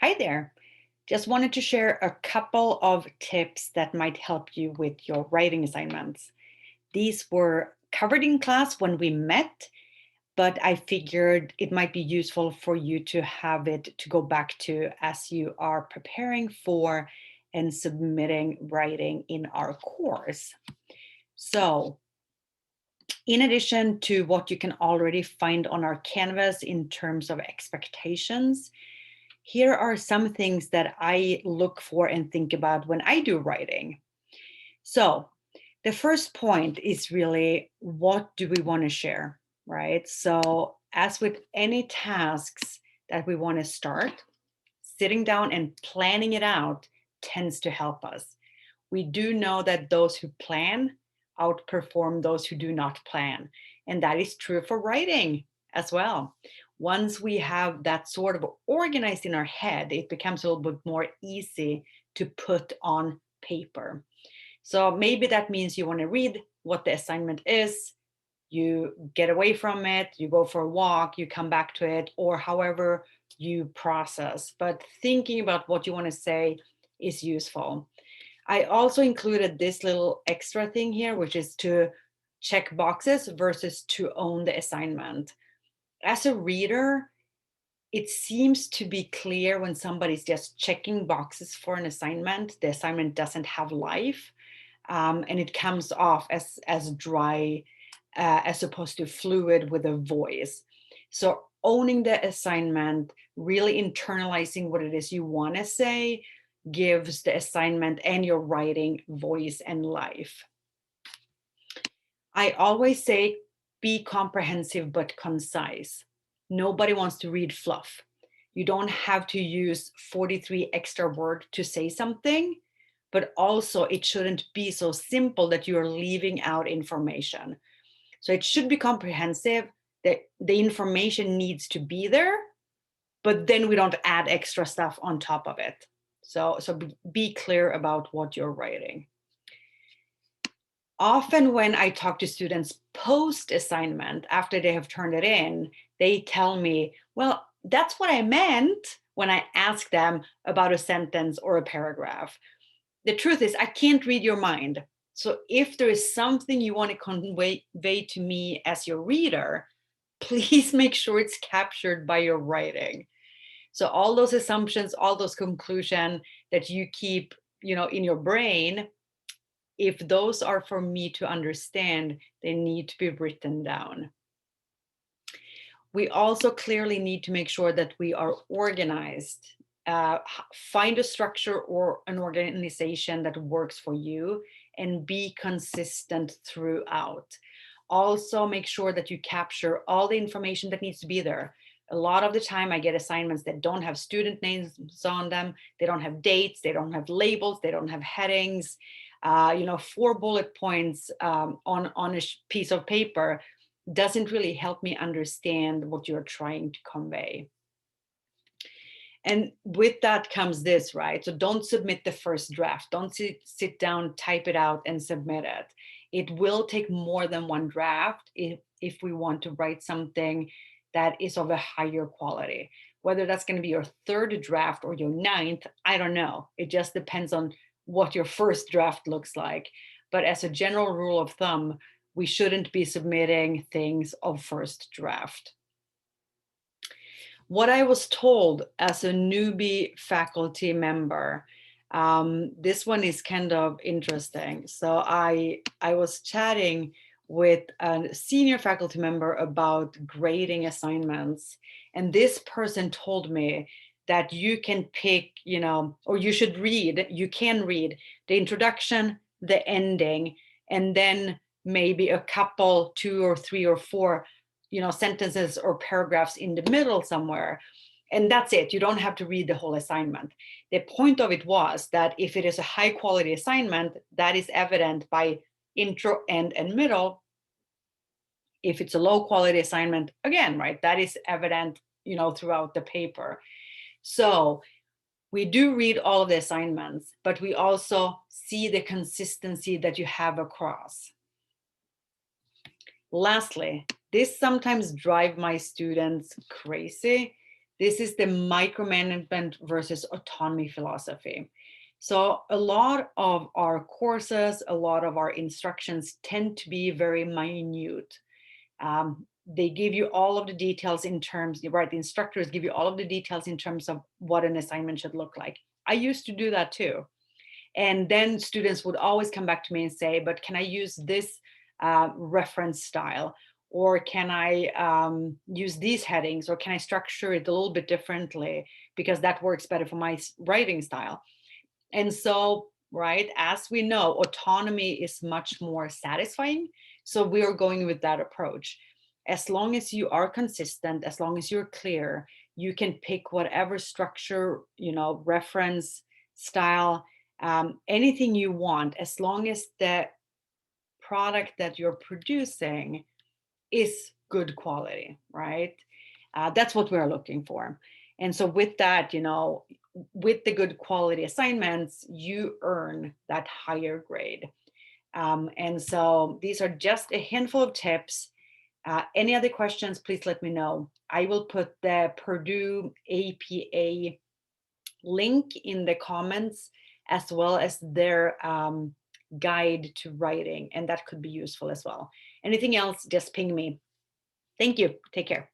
Hi there. Just wanted to share a couple of tips that might help you with your writing assignments. These were covered in class when we met, but I figured it might be useful for you to have it to go back to as you are preparing for and submitting writing in our course. So, in addition to what you can already find on our Canvas in terms of expectations, here are some things that I look for and think about when I do writing. So, the first point is really, what do we want to share, right? So, as with any tasks that we want to start, sitting down and planning it out tends to help us. We do know that those who plan outperform those who do not plan. And that is true for writing as well. Once we have that sort of organized in our head, it becomes a little bit more easy to put on paper. So maybe that means you want to read what the assignment is, you get away from it, you go for a walk, you come back to it, or however you process. But thinking about what you want to say is useful. I also included this little extra thing here, which is to check boxes versus to own the assignment. As a reader, it seems to be clear when somebody's just checking boxes for an assignment, the assignment doesn't have life, and it comes off as dry as opposed to fluid with a voice. So owning the assignment, really internalizing what it is you want to say, gives the assignment and your writing voice and life. I always say be comprehensive but concise. Nobody wants to read fluff. You don't have to use 43 extra words to say something, but also it shouldn't be so simple that you're leaving out information. So it should be comprehensive. The information needs to be there, but then we don't add extra stuff on top of it. So be clear about what you're writing. Often when I talk to students post assignment after they have turned it in, they tell me, well, that's what I meant when I asked them about a sentence or a paragraph. The truth is, I can't read your mind. So if there is something you want to convey to me as your reader, please make sure it's captured by your writing. So all those assumptions, all those conclusions that you keep, in your brain, if those are for me to understand, they need to be written down. We also clearly need to make sure that we are organized. Find a structure or an organization that works for you and be consistent throughout. Also, make sure that you capture all the information that needs to be there. A lot of the time, I get assignments that don't have student names on them, they don't have dates, they don't have labels, they don't have headings. 4 bullet points on a piece of paper doesn't really help me understand what you're trying to convey. And with that comes this, right? So don't submit the first draft. Don't sit down, type it out, and submit it. It will take more than one draft if we want to write something that is of a higher quality. Whether that's going to be your third draft or your ninth, I don't know. It just depends on what your first draft looks like. But as a general rule of thumb, we shouldn't be submitting things of first draft. What I was told as a newbie faculty member, this one is kind of interesting. So I was chatting with a senior faculty member about grading assignments, and this person told me that you can pick, or you can read the introduction, the ending, and then maybe a couple, 2 or 3 or 4 sentences or paragraphs in the middle somewhere. And that's it. You don't have to read the whole assignment. The point of it was that if it is a high quality assignment, that is evident by intro, end, and middle. If it's a low quality assignment, again, right, that is evident, throughout the paper. So we do read all of the assignments, but we also see the consistency that you have across. Lastly, this sometimes drives my students crazy. This is the micromanagement versus autonomy philosophy. So, a lot of our courses, a lot of our instructions tend to be very minute. They give you all of the details in terms, right? The instructors give you all of the details in terms of what an assignment should look like. I used to do that too. And then students would always come back to me and say, but can I use this reference style? Or can I use these headings? Or can I structure it a little bit differently because that works better for my writing style? And so, right, as we know, autonomy is much more satisfying. So we are going with that approach. As long as you are consistent, as long as you're clear, you can pick whatever structure, reference, style, anything you want, as long as the product that you're producing is good quality, right? That's what we're looking for. And so, with that, with the good quality assignments, you earn that higher grade. And so, these are just a handful of tips. Any other questions, please let me know. I will put the Purdue APA link in the comments as well as their guide to writing, and that could be useful as well. Anything else, just ping me. Thank you. Take care.